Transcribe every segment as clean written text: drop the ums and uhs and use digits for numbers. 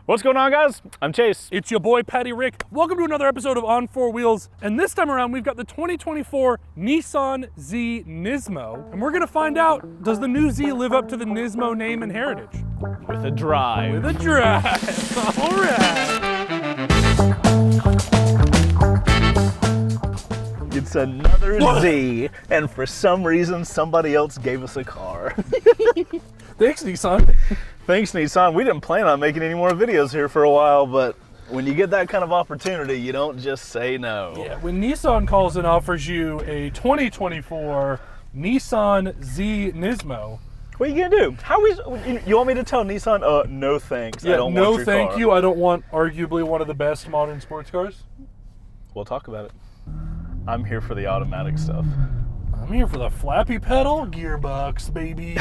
What's going on, guys? I'm Chase. It's your boy, Patty Rick. Welcome to another episode of On Four Wheels. And this time around, we've got the 2024 Nissan Z Nismo. And we're gonna find out, does the new Z live up to the Nismo name and heritage? With a drive. With a drive. All right. It's another Z, and for some reason, somebody else gave us a car. Thanks, Nissan. Thanks, Nissan. We didn't plan on making any more videos here for a while, but when you get that kind of opportunity, you don't just say no. Yeah, when Nissan calls and offers you a 2024 Nissan Z Nismo, what are you gonna do? You want me to tell Nissan, no thanks, yeah, I don't no want your thank car. you, I don't want arguably one of the best modern sports cars? We'll talk about it. I'm here for the automatic stuff. I'm here for the flappy pedal gearbox, baby.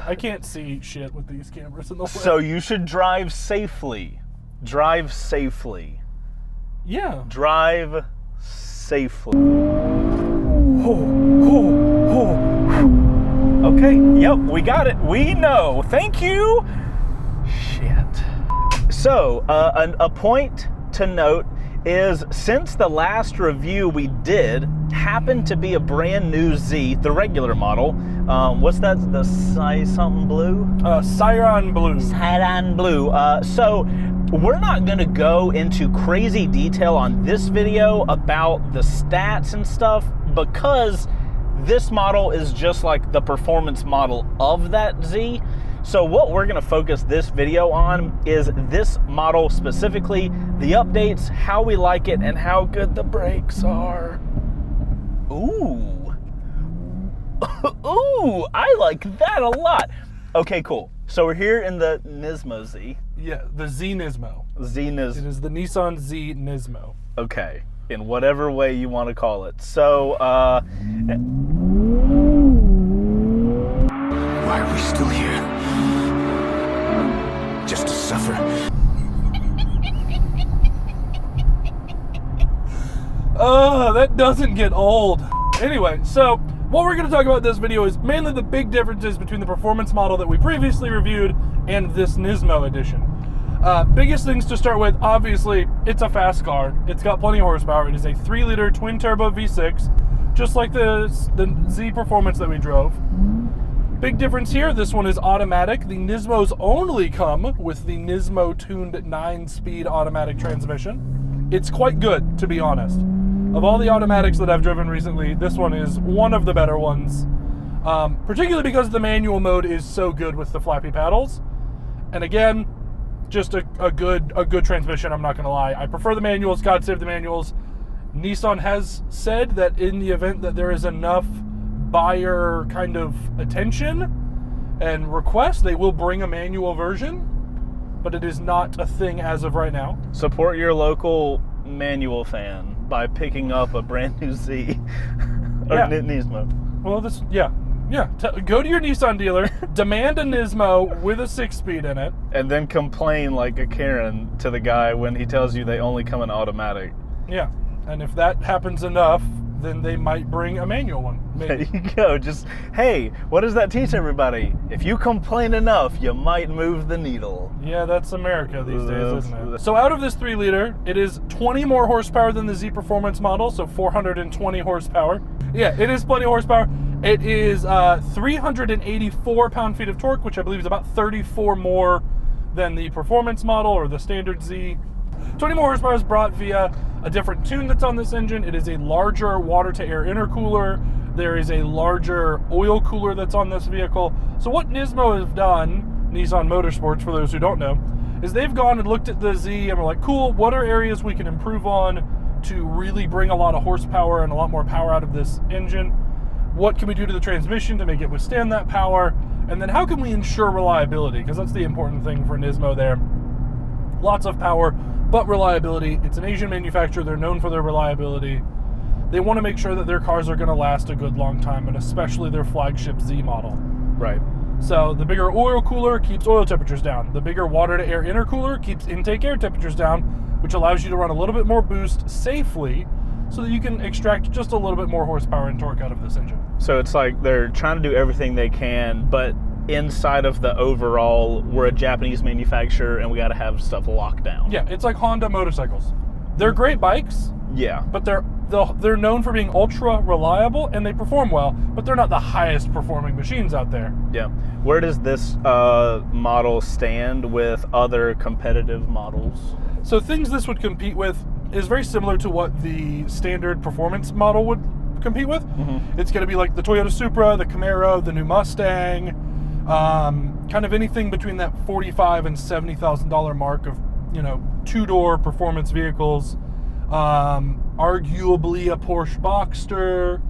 I can't see shit with these cameras in the way. So you should drive safely. Drive safely. Yeah. Drive safely. Okay, yep, we got it. We know. Thank you. Shit. So, a point to note is since the last review we did happened to be a brand new Z, the regular model. What's that? The something blue? Siron Blue. Siron Blue. So we're not going to go into crazy detail on this video about the stats and stuff because this model is just like the performance model of that Z. So what we're gonna focus this video on is this model specifically, the updates, how we like it, and how good the brakes are. Ooh. Ooh, I like that a lot. Okay, cool. So we're here in the Nismo Z. Yeah, the Z Nismo. Z Nismo. It is the Nissan Z Nismo. Okay, in whatever way you want to call it. So, why are we still here? Just to suffer. That doesn't get old. Anyway, so what we're going to talk about in this video is mainly the big differences between the performance model that we previously reviewed and this Nismo edition. Biggest things to start with, obviously, it's a fast car. It's got plenty of horsepower. It is a 3-liter twin-turbo V6, just like the Z Performance that we drove. Big difference here, this one is automatic. The Nismos only come with the Nismo tuned 9-speed automatic transmission. It's quite good, to be honest. Of all the automatics that I've driven recently, this one is one of the better ones. Particularly because the manual mode is so good with the flappy paddles. And again, just a good transmission, I'm not gonna lie. I prefer the manuals, God save the manuals. Nissan has said that in the event that there is enough buyer kind of attention and request, they will bring a manual version, but it is not a thing as of right now. Support your local manual fan by picking up a brand new Z or Yeah. Nismo. Well, go to your Nissan dealer, demand a Nismo with a 6-speed in it, And then complain like a Karen to the guy when he tells you they only come in automatic. yeah. And if that happens enough, then they might bring a manual one. Maybe. There you go. Just, hey, what does that teach everybody? If you complain enough, you might move the needle. Yeah, that's America these days, isn't it? So out of this 3-liter, it is 20 more horsepower than the Z Performance model, so 420 horsepower. Yeah, it is plenty of horsepower. It is 384 pound-feet of torque, which I believe is about 34 more than the Performance model or the standard Z. 20 more horsepower is brought via a different tune that's on this engine. It is a larger water-to-air intercooler. There is a larger oil cooler that's on this vehicle. So what Nismo has done, Nissan Motorsports for those who don't know, is they've gone and looked at the Z and were like, cool, what are areas we can improve on to really bring a lot of horsepower and a lot more power out of this engine? What can we do to the transmission to make it withstand that power? And then how can we ensure reliability? Because that's the important thing for Nismo there. Lots of power, but reliability. It's an Asian manufacturer. They're known for their reliability. They want to make sure that their cars are going to last a good long time, and especially their flagship Z model. Right. So the bigger oil cooler keeps oil temperatures down. The bigger water-to-air intercooler keeps intake air temperatures down, which allows you to run a little bit more boost safely so that you can extract just a little bit more horsepower and torque out of this engine. So it's like they're trying to do everything they can, but inside of the overall, we're a Japanese manufacturer and we got to have stuff locked down. Yeah, it's like Honda motorcycles. They're great bikes. Yeah. But they're known for being ultra reliable and they perform well, but they're not the highest performing machines out there. Yeah. Where does this model stand with other competitive models? So things this would compete with is very similar to what the standard performance model would compete with. Mm-hmm. It's going to be like the Toyota Supra, the Camaro, the new Mustang, kind of anything between that $45,000 and $70,000 mark of, two-door performance vehicles. Arguably a Porsche Boxster.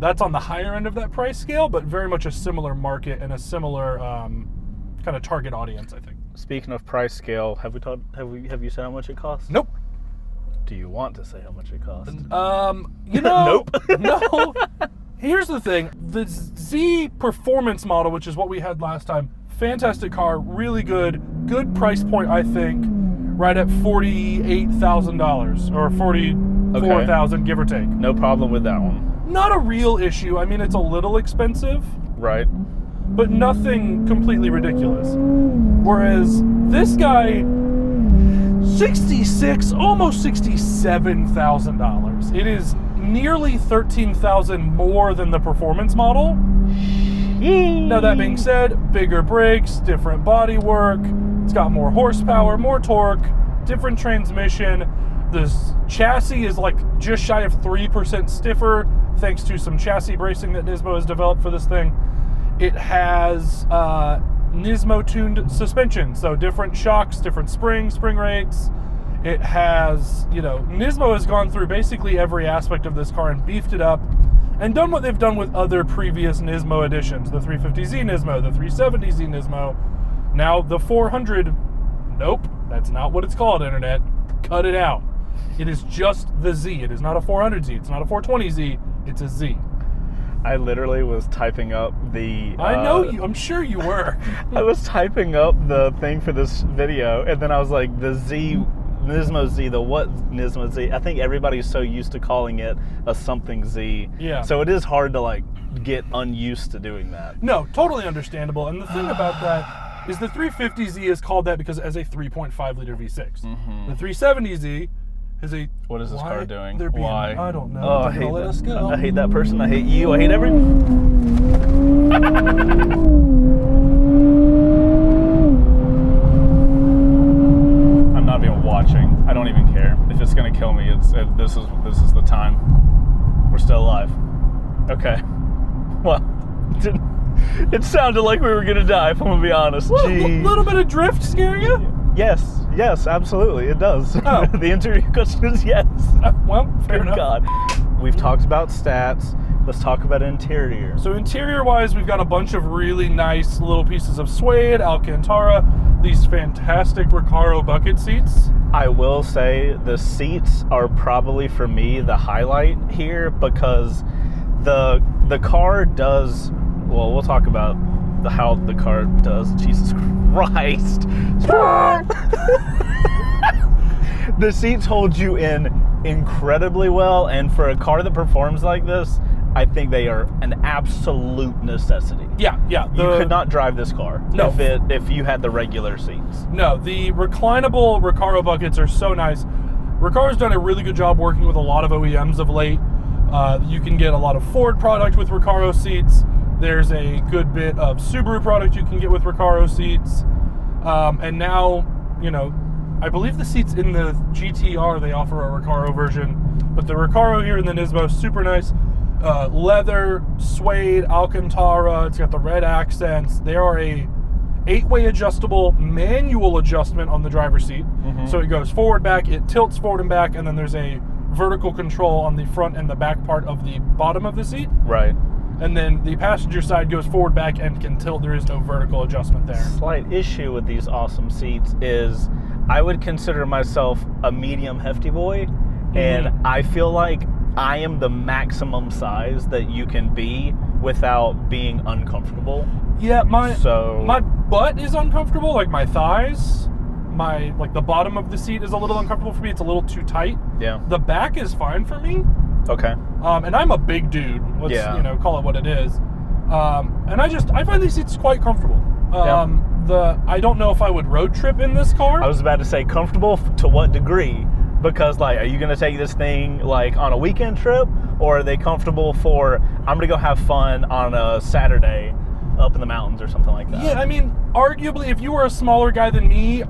That's on the higher end of that price scale, but very much a similar market and a similar kind of target audience, I think. Speaking of price scale, have you said how much it costs? Nope. Do you want to say how much it costs? Nope. No. Here's the thing. The Z Performance model, which is what we had last time, fantastic car, really good price point, I think, right at $48,000 or $44,000, give or take. No problem with that one. Not a real issue. I mean, it's a little expensive. Right. But nothing completely ridiculous. Whereas this guy, almost $67,000. It is nearly $13,000 more than the performance model. Now that being said, bigger brakes, different bodywork, it's got more horsepower, more torque, different transmission. This chassis is like just shy of 3% stiffer thanks to some chassis bracing that Nismo has developed for this thing. It has Nismo tuned suspension, so different shocks, different spring rates. It has, Nismo has gone through basically every aspect of this car and beefed it up and done what they've done with other previous Nismo editions. The 350Z Nismo, the 370Z Nismo, now the 400. Nope, that's not what it's called, Internet. Cut it out. It is just the Z. It is not a 400Z. It's not a 420Z. It's a Z. I literally was typing up the... I know you. I'm sure you were. I was typing up the thing for this video, and then I was like, the Z... Nismo Z, the what Nismo Z? I think everybody's so used to calling it a something Z. Yeah. So it is hard to get unused to doing that. No, totally understandable. And the thing about that is the 350Z is called that because it has a 3.5 liter V6. Mm-hmm. The 370Z is a... What is this car doing? Why? I don't know. Oh, I hate that. Us go. I hate that person. I hate you. I hate every... I'm not even watching. I don't even care. If it's gonna kill me, this is the time. We're still alive. Okay. Well, it sounded like we were gonna die, if I'm gonna be honest. A little bit of drift scare you? Yes, absolutely, it does. Oh. The answer to your question is yes. Well, fair enough. God. We've talked about stats. Let's talk about interior. So interior-wise, we've got a bunch of really nice little pieces of suede, Alcantara, these fantastic Recaro bucket seats. I will say the seats are probably, for me, the highlight here because the car does... Well, we'll talk about how the car does. Jesus Christ. The seats hold you in incredibly well, and for a car that performs like this, I think they are an absolute necessity. Yeah. You could not drive this car if you had the regular seats. No, the reclinable Recaro buckets are so nice. Recaro's done a really good job working with a lot of OEMs of late. You can get a lot of Ford product with Recaro seats. There's a good bit of Subaru product you can get with Recaro seats. And now, I believe the seats in the GTR, they offer a Recaro version. But the Recaro here in the Nismo, super nice. Leather, suede, Alcantara. It's got the red accents. They are a 8-way adjustable manual adjustment on the driver's seat. Mm-hmm. So it goes forward, back, it tilts forward and back, and then there's a vertical control on the front and the back part of the bottom of the seat. Right. And then the passenger side goes forward, back, and can tilt. There is no vertical adjustment there. Slight issue with these awesome seats is I would consider myself a medium hefty boy, and I feel like I am the maximum size that you can be without being uncomfortable. Yeah, my butt is uncomfortable, like my thighs. The bottom of the seat is a little uncomfortable for me. It's a little too tight. Yeah. The back is fine for me. Okay. And I'm a big dude. Let's call it what it is. And I find these seats quite comfortable. I don't know if I would road trip in this car. I was about to say comfortable to what degree? Because like, are you going to take this thing like on a weekend trip, or are they comfortable for, I'm going to go have fun on a Saturday up in the mountains or something like that? Yeah, I mean, arguably, if you were a smaller guy than me,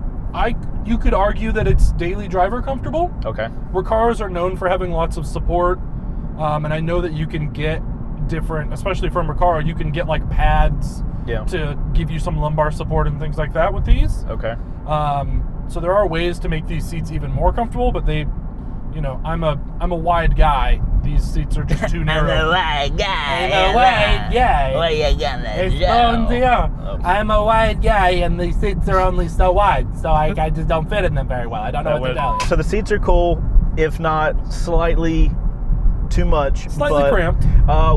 you could argue that it's daily driver comfortable. Okay. Recaros are known for having lots of support, and I know that you can get different, especially from Recaro, you can get like pads to give you some lumbar support and things like that with these. Okay. So there are ways to make these seats even more comfortable, but they, you know, I'm a wide guy. These seats are just too narrow. I'm a wide guy. I'm a wide guy. What you gonna do? I'm a wide guy, and the seats are only so wide, so I just don't fit in them very well. I don't know what to tell you. So the seats are cool, if not slightly too much. Slightly cramped.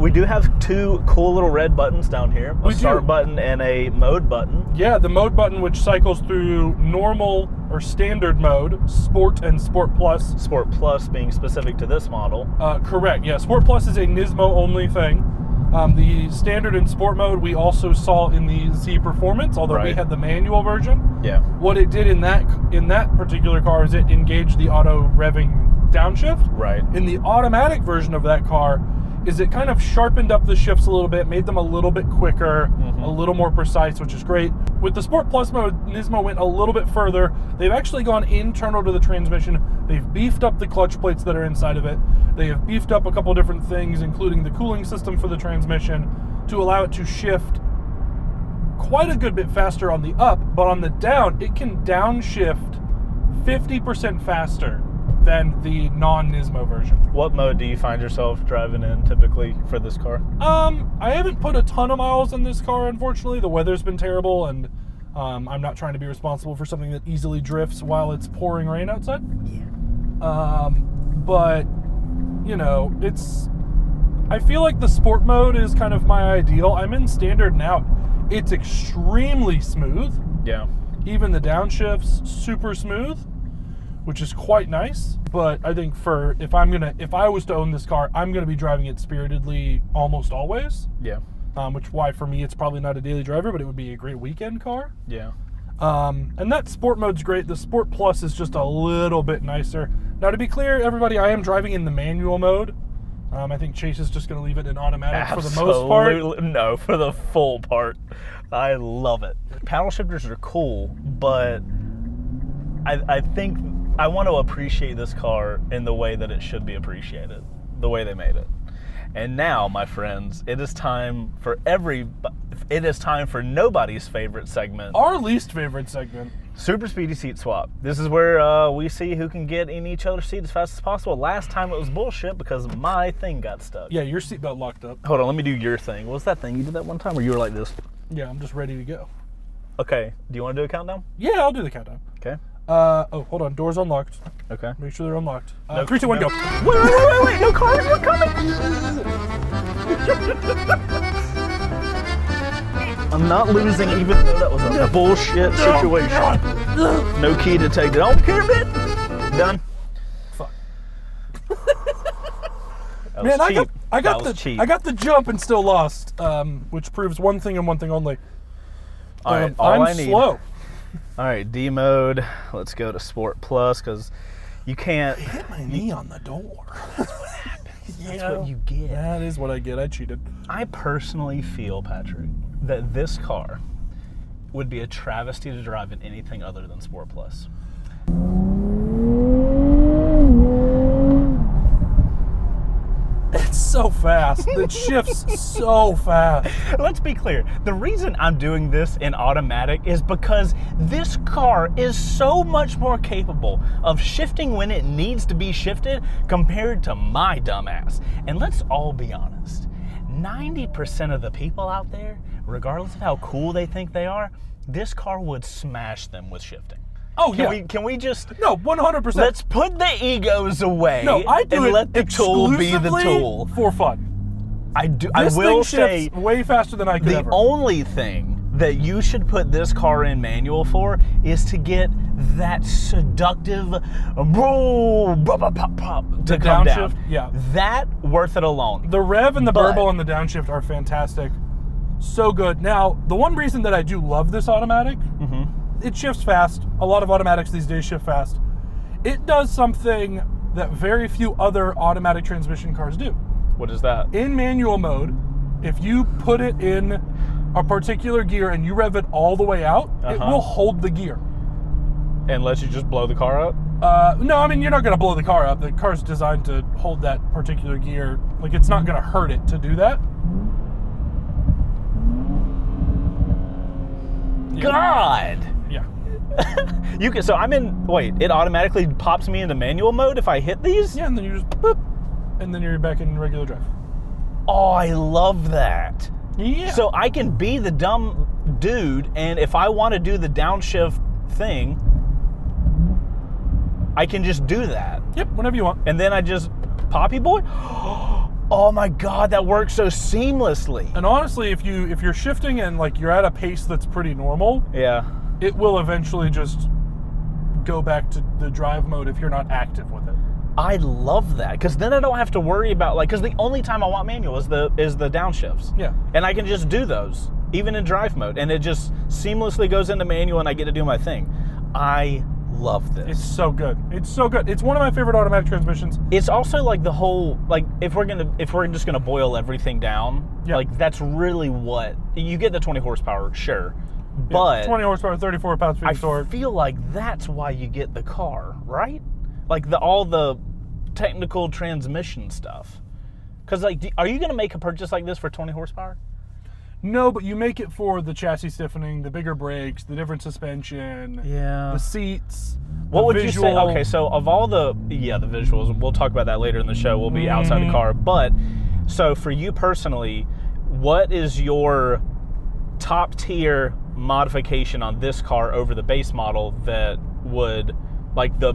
We do have two cool little red buttons down here. A start button and a mode button. Yeah, the mode button, which cycles through normal or standard mode, Sport and Sport Plus. Sport Plus being specific to this model. Correct, yeah. Sport Plus is a Nismo only thing. The standard and sport mode we also saw in the Z Performance, although we had the manual version. Yeah. What it did in that particular car is it engaged the auto revving downshift. Right. In the automatic version of that car, is it kind of sharpened up the shifts a little bit, made them a little bit quicker, a little more precise, which is great. With the Sport Plus mode, Nismo went a little bit further. They've actually gone internal to the transmission. They've beefed up the clutch plates that are inside of it. They have beefed up a couple different things, including the cooling system for the transmission, to allow it to shift quite a good bit faster on the up, but on the down, it can downshift 50% faster than the non-Nismo version. What mode do you find yourself driving in typically for this car? I haven't put a ton of miles in this car, unfortunately. The weather's been terrible, and I'm not trying to be responsible for something that easily drifts while it's pouring rain outside. Yeah. But, you know, I feel like the sport mode is kind of my ideal. I'm in standard now. It's extremely smooth. Yeah. Even the downshifts, super smooth, which is quite nice. But I think if I was to own this car, I'm gonna be driving it spiritedly almost always. Yeah. Which why for me it's probably not a daily driver, but it would be a great weekend car. Yeah. And that sport mode's great. The Sport Plus is just a little bit nicer. Now to be clear, everybody, I am driving in the manual mode. I think Chase is just gonna leave it in automatic for the most part. No, for the full part. I love it. Paddle shifters are cool, but I think I want to appreciate this car in the way that it should be appreciated, the way they made it. And now, my friends, it is time for nobody's favorite segment. Our least favorite segment. Super Speedy Seat Swap. This is where we see who can get in each other's seat as fast as possible. Last time it was bullshit because my thing got stuck. Yeah, your seatbelt locked up. Hold on, let me do your thing. What was that thing? You did that one time where you were like this? Yeah, I'm just ready to go. Okay, do you want to do a countdown? Yeah, I'll do the countdown. Okay. Hold on, doors unlocked. Okay. Make sure they're unlocked. No, 3, 2, 1, go. Wait, no cars were coming! I'm not losing even though that was a bullshit situation. No key to take. Don't care, man. Done. Fuck. That was Man, cheap. I cheap. got the jump and still lost, which proves one thing and one thing only. All right, I'm slow. All right, D mode. Let's go to Sport Plus because you can't. I hit my knee on the door. That's what happens. That's what you get. That is what I get. I cheated. I personally feel, Patrick, that this car would be a travesty to drive in anything other than Sport Plus. It's so fast. It shifts so fast. Let's be clear. The reason I'm doing this in automatic is because this car is so much more capable of shifting when it needs to be shifted compared to my dumbass. And let's all be honest. 90% of the people out there, regardless of how cool they think they are, this car would smash them with shifting. Oh, Can we just... No, 100%. Let's put the egos away I do and it let the tool be the exclusively tool. for fun. I do. This I will thing say shifts way faster than I could the ever. only thing that you should put this car in manual for is to get that seductive to come downshift, down. yeah. That worth it alone. The rev and the But- burble and the downshift are fantastic. So good. Now, the one reason that I do love this automatic, it shifts fast. A lot of automatics these days shift fast. It does something that very few other automatic transmission cars do. What is that? In manual mode, if you put it in a particular gear and you rev it all the way out, it will hold the gear. And let you just blow the car up? No, I mean, you're not going to blow the car up. The car's designed to hold that particular gear. Like, it's not going to hurt it to do that. God! Yeah. You can. So I'm in. Wait, it automatically pops me into manual mode if I hit these? Yeah, and then you just boop, and then you're back in regular drive. Oh, I love that. Yeah. So I can be the dumb dude, and if I want to do the downshift thing, I can just do that. Yep, whenever you want. And then I just Poppy Boy. Oh my God, that works so seamlessly. And honestly, if you're shifting and like you're at a pace that's pretty normal, Yeah. it will eventually just go back to the drive mode if you're not active with it. I love that, because then I don't have to worry about, like, because the only time I want manual is the downshifts. Yeah. And I can just do those, even in drive mode, and it just seamlessly goes into manual and I get to do my thing. I love this. It's so good. It's so good. It's one of my favorite automatic transmissions. It's also like the whole, like, if we're just gonna boil everything down, like, that's really what you get. The 20 horsepower, sure, but 20 horsepower, 34 pounds-feet of torque. I feel like that's why you get the car, right? Like all the technical transmission stuff. Because, like, are you gonna make a purchase like this for 20 horsepower? No, but you make it for the chassis stiffening, the bigger brakes, the different suspension, Yeah. the seats. What would visual. you say? Okay, so of all the visuals, we'll talk about that later in the show. We'll be outside the car. But so for you personally, what is your top tier modification on this car over the base model that would, like, the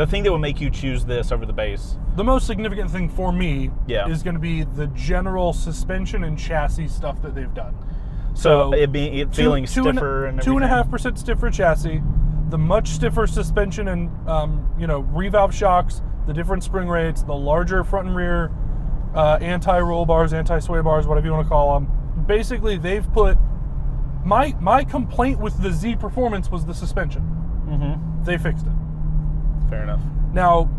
thing that would make you choose this over the base? The most significant thing for me is going to be the general suspension and chassis stuff that they've done. So it feeling stiffer and everything? 2.5% stiffer chassis, the much stiffer suspension and revalve shocks, the different spring rates, the larger front and rear anti-roll bars, anti-sway bars, whatever you want to call them. Basically, they've put my complaint with the Z Performance was the suspension. They fixed it. Fair enough. Now,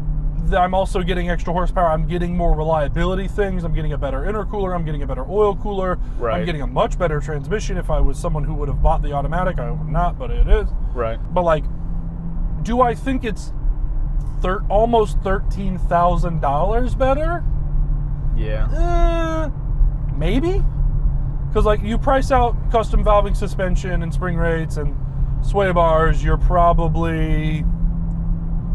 I'm also getting extra horsepower. I'm getting more reliability things. I'm getting a better intercooler. I'm getting a better oil cooler. Right. I'm getting a much better transmission. If I was someone who would have bought the automatic, I would not, but it is. Right. But, like, do I think it's almost $13,000 better? Yeah. Maybe. Because, like, you price out custom valving suspension and spring rates and sway bars, you're probably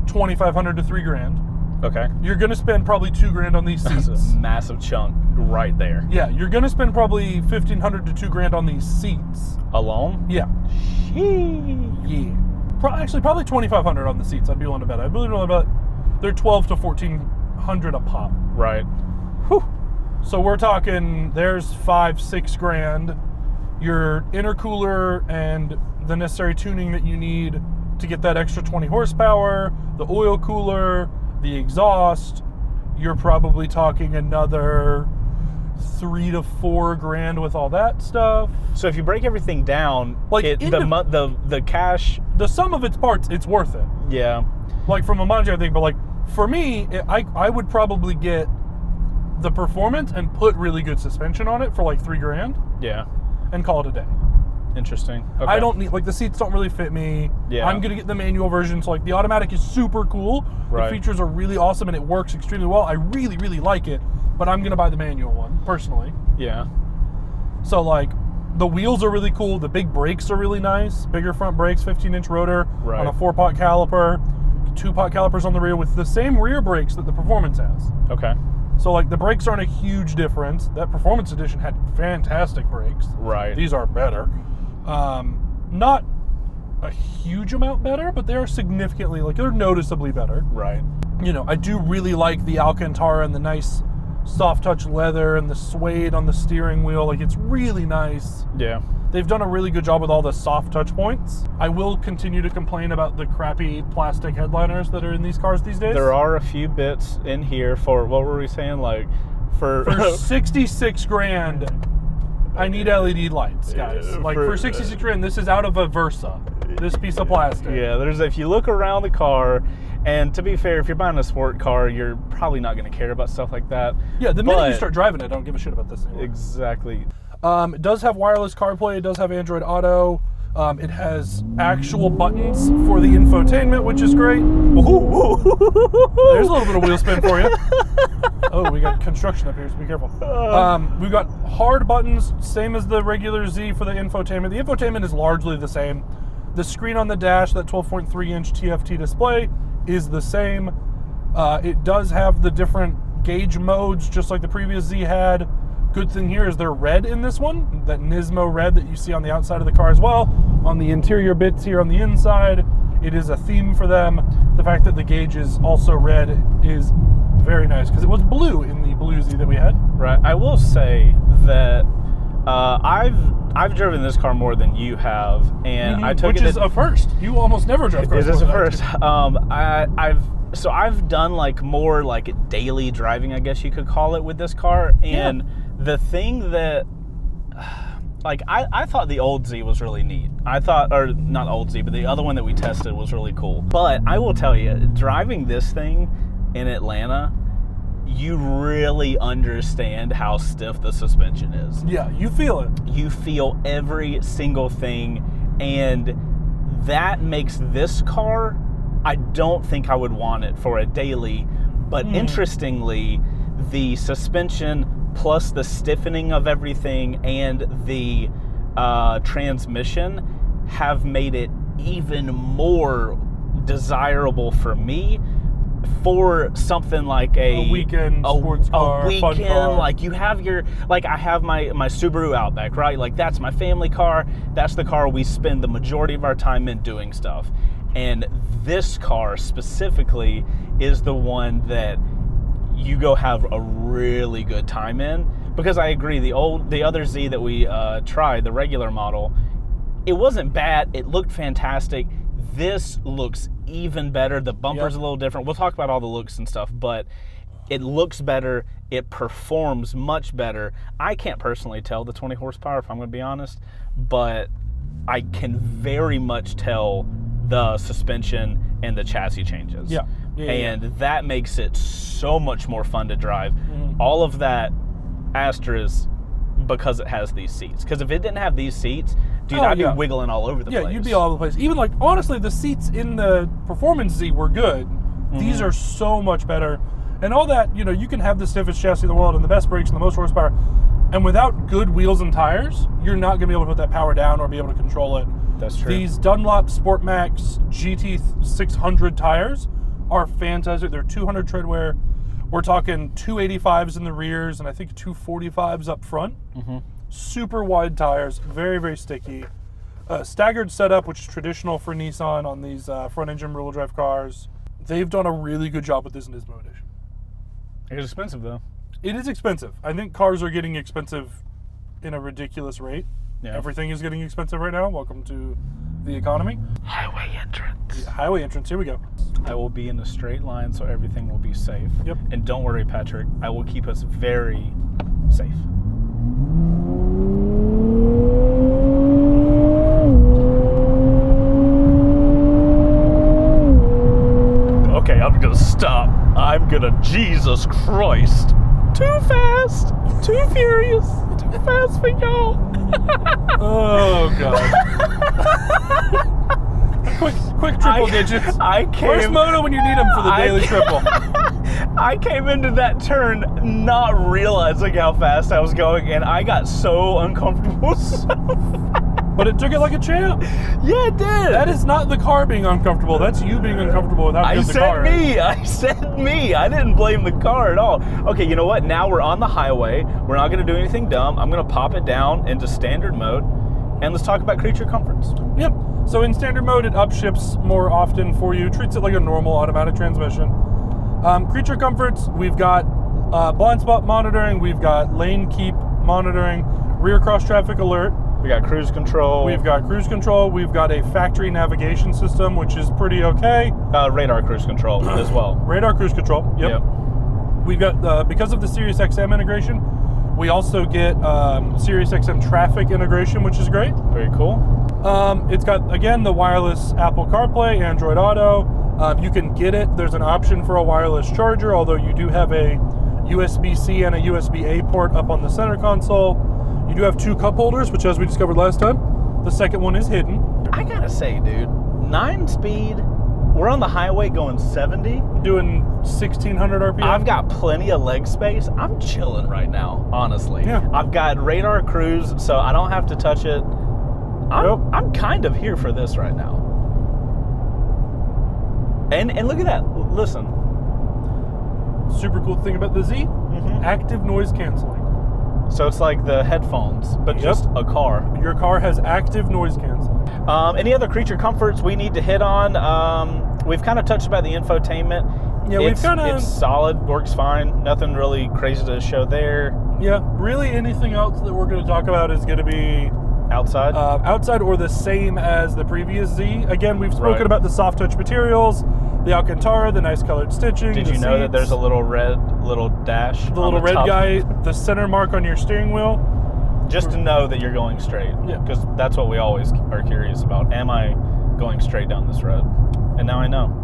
$2,500 to $3,000. Okay. You're going to spend probably $2,000 on these seats. That's a massive chunk right there. Yeah, you're going to spend probably $1,500 to $2,000 on these seats. Alone? Yeah. Yeah. Actually, probably $2,500 on the seats. I'd be willing to bet. I'd be willing to bet they're $1,200 to $1,400 a pop. Right. Whew. So we're talking, there's $5,000-6,000. Your intercooler and the necessary tuning that you need to get that extra 20 horsepower, the oil cooler, the exhaust, you're probably talking another $3,000 to $4,000 with all that stuff. So if you break everything down, like the cash, the sum of its parts, it's worth it. Yeah. Like from a monetary thing, but like for me, I would probably get the Performance and put really good suspension on it for like $3,000. Yeah. And call it a day. Interesting. Okay. I don't need, like, the seats don't really fit me. Yeah. I'm gonna get the manual version, so like the automatic is super cool. Right. The features are really awesome and it works extremely well. I really, really like it, but I'm gonna buy the manual one personally. Yeah. So like the wheels are really cool. The big brakes are really nice. Bigger front brakes, 15-inch rotor on a 4-pot caliper, 2-pot calipers on the rear with the same rear brakes that the Performance has. Okay. So like the brakes aren't a huge difference. That Performance edition had fantastic brakes. Right. These are better. Not a huge amount better, but they are significantly, like, they're noticeably better. Right. You know, I do really like the Alcantara and the nice soft touch leather and the suede on the steering wheel. Like, it's really nice. Yeah. They've done a really good job with all the soft touch points. I will continue to complain about the crappy plastic headliners that are in these cars these days. There are a few bits in here for, what were we saying? Like, for $66,000. I need LED lights, guys. Like for 66 grand, this is out of a Versa. This piece of plastic. Yeah, if you look around the car, and to be fair, if you're buying a sport car, you're probably not going to care about stuff like that. Yeah, the minute you start driving it, I don't give a shit about this anymore. Exactly. It does have wireless CarPlay. It does have Android Auto. It has actual buttons for the infotainment, which is great. There's a little bit of wheel spin for you. Oh, we got construction up here, so be careful. We've got hard buttons, same as the regular Z for the infotainment. The infotainment is largely the same. The screen on the dash, that 12.3-inch TFT display, is the same. It does have the different gauge modes, just like the previous Z had. Good thing here is they're red in this one, that Nismo red that you see on the outside of the car as well. On the interior bits here on the inside, it is a theme for them. The fact that the gauge is also red is very nice, because it was blue in the blue Z that we had. Right. I will say that I've driven this car more than you have, and I took which is a first. You almost never drove cars. Is this a first? I've done like more like daily driving, I guess you could call it, with this car, and the thing that I thought the old Z was really neat. I thought, or not old Z, but the other one that we tested was really cool. But I will tell you, driving this thing in Atlanta, you really understand how stiff the suspension is. Yeah, you feel it. You feel every single thing, and that makes this car, I don't think I would want it for a daily, but interestingly, the suspension plus the stiffening of everything and the transmission have made it even more desirable for me for something like a weekend sports car, fun car. Like you have your, like I have my Subaru Outback, right? Like that's my family car. That's the car we spend the majority of our time in doing stuff. And this car specifically is the one that you go have a really good time in, because I agree, the other Z that we tried, the regular model, it wasn't bad. It looked fantastic. This looks even better. The bumper's a little different. We'll talk about all the looks and stuff, but it looks better. It performs much better. I can't personally tell the 20 horsepower, if I'm going to be honest, but I can very much tell the suspension and the chassis changes. And that makes it so much more fun to drive. All of that asterisk because it has these seats. Because if it didn't have these seats, dude, I'd be wiggling all over the place. Yeah, you'd be all over the place. Even like, honestly, the seats in the Performance Z were good. These are so much better. And all that, you know, you can have the stiffest chassis in the world and the best brakes and the most horsepower, and without good wheels and tires, you're not going to be able to put that power down or be able to control it. That's true. These Dunlop Sport Max GT 600 tires are fantastic. They're 200 tread wear. We're talking 285s in the rears and I think 245s up front. Super wide tires, very, very sticky. Staggered setup, which is traditional for Nissan on these front engine rear-wheel drive cars. They've done a really good job with this Nismo edition. It's expensive though. It is expensive. I think cars are getting expensive in a ridiculous rate. Yeah. Everything is getting expensive right now. Welcome to the economy. Highway entrance. Highway entrance, here we go. I will be in a straight line so everything will be safe. Yep. And don't worry, Patrick, I will keep us very safe. Okay, I'm gonna stop. I'm gonna, Jesus Christ. Too fast, too furious, too fast for y'all. Oh, God. Quick triple digits. Where's Moto when you need him for the daily triple? I came into that turn not realizing how fast I was going, and I got so uncomfortable so fast. But it took it like a champ. Yeah, it did. That is not the car being uncomfortable. That's you being uncomfortable with how good the car is. I said me. I didn't blame the car at all. Okay, you know what? Now we're on the highway. We're not going to do anything dumb. I'm going to pop it down into standard mode, and let's talk about creature comforts. Yep. So in standard mode, it upshifts more often for you. Treats it like a normal automatic transmission. Creature comforts, we've got blind spot monitoring. We've got lane keep monitoring, rear cross traffic alert. We got cruise control. We've got cruise control. We've got a factory navigation system, which is pretty okay. Radar cruise control as well. Radar cruise control, yep. We've got, because of the Sirius XM integration, We also get SiriusXM traffic integration, which is great. Very cool. It's got, again, the wireless Apple CarPlay, Android Auto. You can get it. There's an option for a wireless charger, although you do have a USB-C and a USB-A port up on the center console. You do have 2 cup holders, which, as we discovered last time, the second one is hidden. I gotta say, dude, 9-speed, we're on the highway going 70. Doing 1,600 RPM. I've got plenty of leg space. I'm chilling right now, honestly. Yeah. I've got radar cruise, so I don't have to touch it. I'm kind of here for this right now. And look at that. Listen. Super cool thing about the Z, active noise canceling. So it's like the headphones, but just a car. Your car has active noise canceling. Any other creature comforts we need to hit on? We've kind of touched about the infotainment. Yeah, It's solid, works fine. Nothing really crazy to show there. Yeah, really anything else that we're going to talk about is going to be Outside? outside or the same as the previous Z. Again, we've spoken about the soft touch materials, the Alcantara, the nice colored stitching. Did you know that there's a little dash? The little red guy, the center mark on your steering wheel. Just to know that you're going straight. Yeah. Because that's what we always are curious about. Am I going straight down this road? And now I know.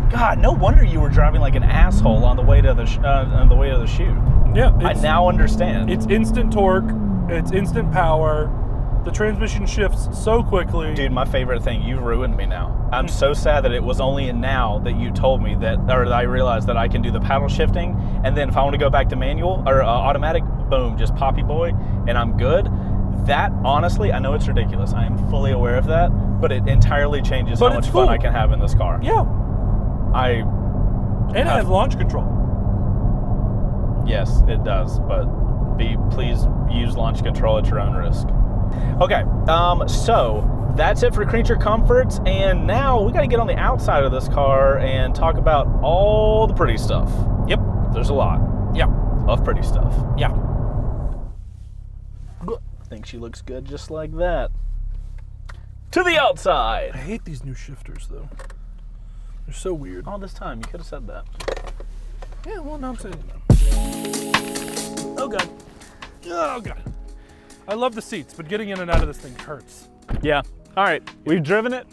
God, no wonder you were driving like an asshole on the way to the shoot. Yeah, I now understand. It's instant torque, it's instant power. The transmission shifts so quickly. Dude, my favorite thing, you've ruined me now. I'm so sad that it was only now that you told me that I realized that I can do the paddle shifting, and then if I want to go back to manual or automatic, boom, just poppy boy, and I'm good. That, honestly, I know it's ridiculous. I am fully aware of that, but it entirely changes how much fun I can have in this car. Yeah. And it has launch control. Yes, it does, but please use launch control at your own risk. Okay, so that's it for creature comforts, and now we got to get on the outside of this car and talk about all the pretty stuff. Yep. There's a lot. Yeah. Of pretty stuff. Yeah. I think she looks good just like that. To the outside. I hate these new shifters, though. They're so weird. All this time, you could have said that. Yeah, well, now I'm saying it now. Oh, God. Oh, God. I love the seats, but getting in and out of this thing hurts. Yeah. All right, we've driven it.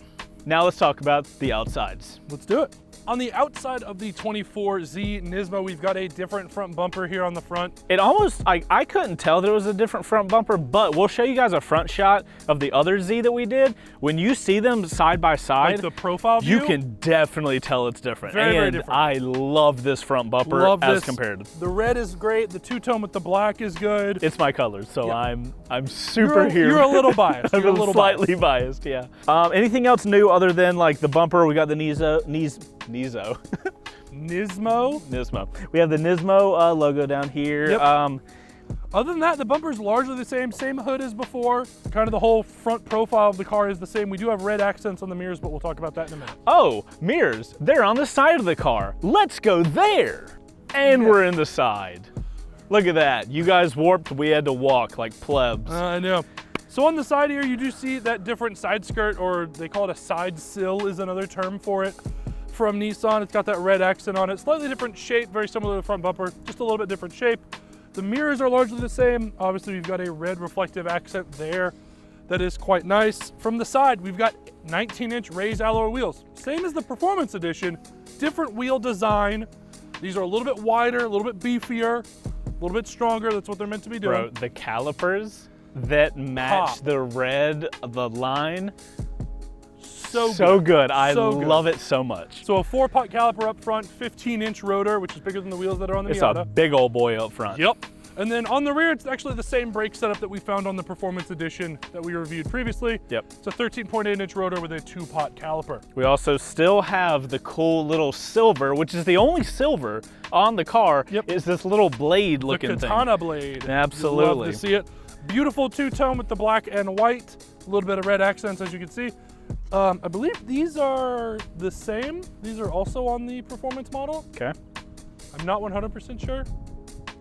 Now let's talk about the outsides. Let's do it. On the outside of the 24 Z Nismo, we've got a different front bumper here on the front. It almost, I couldn't tell there was a different front bumper, but we'll show you guys a front shot of the other Z that we did. When you see them side by side, like the profile view, you can definitely tell it's different. Very different. I love this front bumper compared. The red is great. The two-tone with the black is good. It's my colors, so yeah. I'm super here. You're a little biased. I'm a little slightly biased, yeah. Anything else new other than like the bumper? We got the Nismo. Nismo. We have the Nismo logo down here. Yep. Other than that, the bumper's largely the same hood as before. Kind of the whole front profile of the car is the same. We do have red accents on the mirrors, but we'll talk about that in a minute. Oh, mirrors. They're on the side of the car. Let's go there. And we're in the side. Look at that. You guys warped, we had to walk like plebs. I know. So on the side here, you do see that different side skirt, or they call it a side sill is another term for it. From Nissan, it's got that red accent on it. Slightly different shape, very similar to the front bumper, just a little bit different shape. The mirrors are largely the same. Obviously, we've got a red reflective accent there that is quite nice. From the side, we've got 19-inch raised alloy wheels. Same as the Performance Edition, different wheel design. These are a little bit wider, a little bit beefier, a little bit stronger. That's what they're meant to be doing. Bro, the calipers that match the red, the line, so good. I love it so much. So a 4-pot caliper up front, 15-inch rotor, which is bigger than the wheels that are on the Miata. It's a big old boy up front. Yep. And then on the rear, it's actually the same brake setup that we found on the Performance Edition that we reviewed previously. Yep. It's a 13.8-inch rotor with a 2-pot caliper. We also still have the cool little silver, which is the only silver on the car, is this little blade looking thing. The katana blade. Absolutely. You'd love to see it. Beautiful two-tone with the black and white. A little bit of red accents, as you can see. I believe these are the same. These are also on the Performance model. Okay. I'm not 100% sure.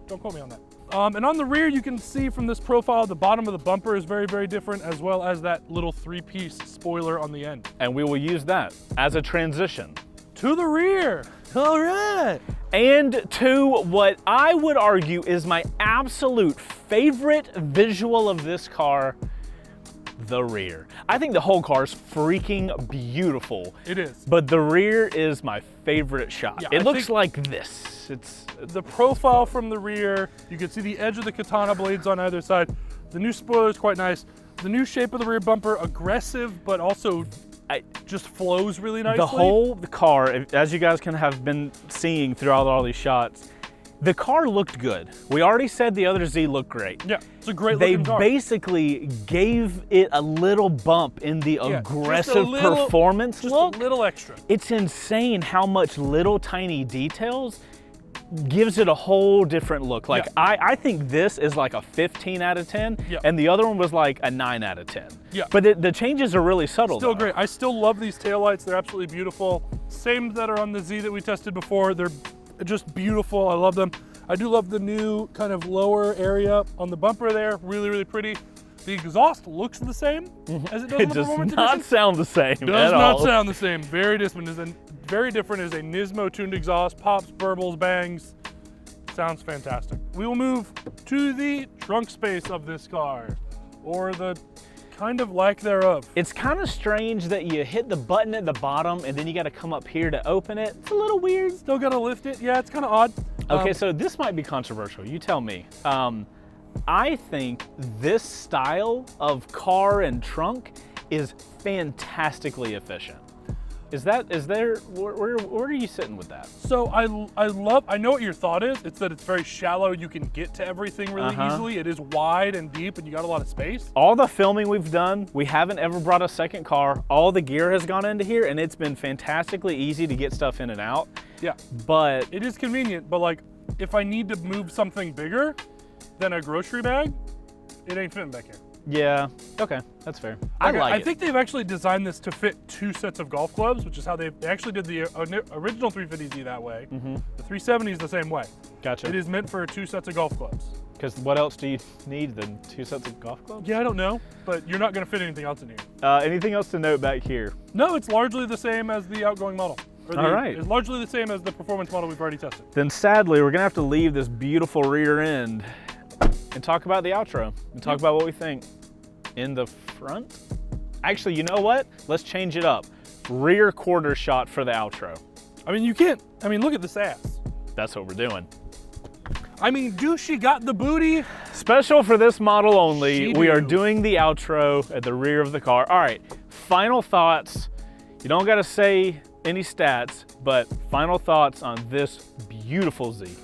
Don't quote me on that. And on the rear, you can see from this profile, the bottom of the bumper is very, very different, as well as that little 3-piece spoiler on the end. And we will use that as a transition to the rear. All right. And to what I would argue is my absolute favorite visual of this car, the rear. I think the whole car is freaking beautiful. It is. But the rear is my favorite shot. Yeah, it looks like this. It's the profile from the rear. You can see the edge of the katana blades on either side. The new spoiler is quite nice. The new shape of the rear bumper, aggressive, but also just flows really nicely. The whole car, as you guys can have been seeing throughout all these shots, the car looked good. We already said the other Z looked great. Yeah, it's a great looking car. They basically gave it a little bump in the aggressive performance look. Just a little extra. It's insane how much little tiny details gives it a whole different look. Like I think this is like a 15 out of 10, and the other one was like a 9 out of 10. Yeah. But the changes are really subtle. Still great. I still love these taillights. They're absolutely beautiful. Same that are on the Z that we tested before. They're just beautiful. I love them. I do love the new kind of lower area on the bumper there. Really, really pretty. The exhaust looks the same as it does in the Performance Edition. It does not sound the same Does not sound the same. Very different. Is a Nismo tuned exhaust. Pops, burbles, bangs. Sounds fantastic. We will move to the trunk space of this car, or the kind of lack thereof. It's kind of strange that you hit the button at the bottom and then you got to come up here to open it. It's a little weird. Still got to lift it. Yeah, it's kind of odd. Okay, so this might be controversial. You tell me. I think this style of car and trunk is fantastically efficient. Where are you sitting with that? So I know what your thought is. It's that it's very shallow. You can get to everything really easily. It is wide and deep and you got a lot of space. All the filming we've done, we haven't ever brought a second car. All the gear has gone into here and it's been fantastically easy to get stuff in and out. Yeah. But it is convenient, but like if I need to move something bigger than a grocery bag, it ain't fitting back here. Yeah, okay, that's fair. I think they've actually designed this to fit 2 sets of golf clubs, which is how they actually did the original 350Z that way. The 370 is the same way. Gotcha. It is meant for 2 sets of golf clubs. Because what else do you need than 2 sets of golf clubs? Yeah, I don't know, but you're not going to fit anything else in here. Anything else to note back here? No, it's largely the same as the outgoing model. All right. It's largely the same as the performance model we've already tested. Then sadly, we're gonna have to leave this beautiful rear end and talk about the outro and talk about what we think. In the front? Actually, you know what? Let's change it up. Rear quarter shot for the outro. I mean, you can't, look at this ass. That's what we're doing. I mean, she got the booty. Special for this model only, we are doing the outro at the rear of the car. All right, final thoughts. You don't gotta say any stats, but final thoughts on this beautiful Z.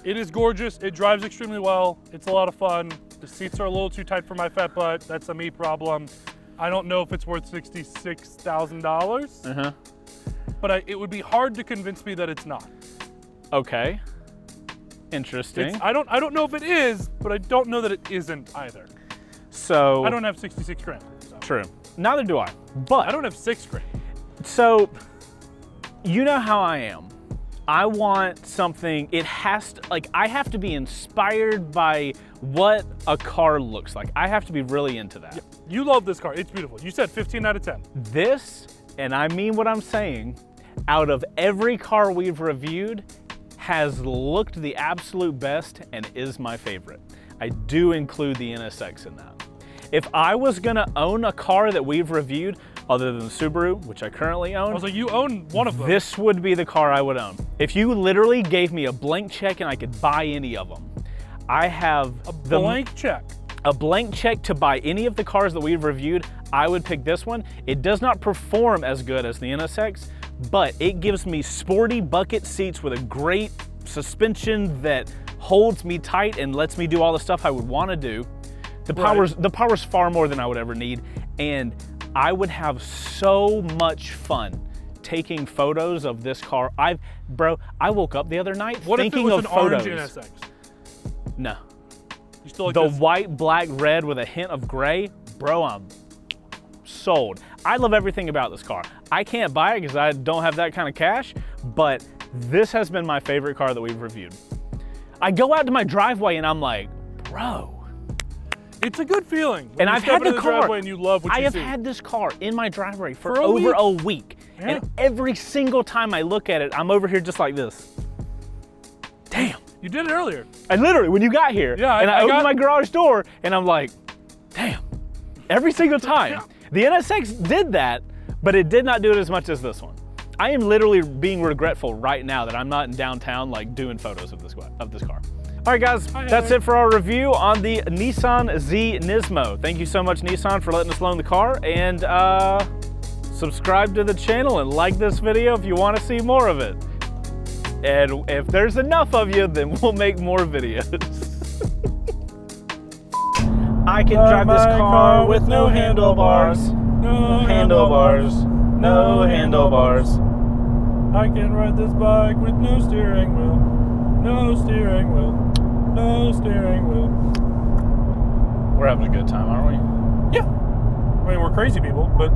It is gorgeous. It drives extremely well. It's a lot of fun. The seats are a little too tight for my fat butt. That's a me problem. I don't know if it's worth $66,000. But it would be hard to convince me that it's not. Okay. Interesting. I don't know if it is, but I don't know that it isn't either. So I don't have 66 grand. So. True. Neither do I. But I don't have 6 grand. So you know how I am. I want something, I have to be inspired by what a car looks like. I have to be really into that. Yeah, you love this car, it's beautiful. You said 15 out of 10. This, and I mean what I'm saying, out of every car we've reviewed, has looked the absolute best and is my favorite. I do include the NSX in that. If I was gonna own a car that we've reviewed, other than the Subaru, which I currently own. I was like, you own one of them. This would be the car I would own. If you literally gave me a blank check and I could buy any of them, I have a blank check. A blank check to buy any of the cars that we've reviewed, I would pick this one. It does not perform as good as the NSX, but it gives me sporty bucket seats with a great suspension that holds me tight and lets me do all the stuff I would want to do. The power's far more than I would ever need, and I would have so much fun taking photos of this car. I woke up the other night thinking of photos. What if it was an orange NSX? No. You still like the this? White, black, red with a hint of gray? Bro, I'm sold. I love everything about this car. I can't buy it because I don't have that kind of cash, but this has been my favorite car that we've reviewed. I go out to my driveway and I'm like, bro. It's a good feeling. And I've had the car. And you love what I have had this car in my driveway for over a week. Yeah. And every single time I look at it, I'm over here just like this. You did it earlier. I literally, when you got here, Yeah, and I opened got- my garage door, and I'm like, damn, every single time. Yeah. The NSX did that, but it did not do it as much as this one. I am literally being regretful right now that I'm not in downtown like doing photos of this car. All right, guys, that's it for our review on the Nissan Z Nismo. Thank you so much, Nissan, for letting us loan the car, and subscribe to the channel and like this video if you want to see more of it. And if there's enough of you, then we'll make more videos. I can drive this car with no handlebars. No Handlebars. No handlebars. I can ride this bike with no steering wheel. No steering wheel. No steering wheel. We're having a good time, aren't we? Yeah. I mean, we're crazy people, but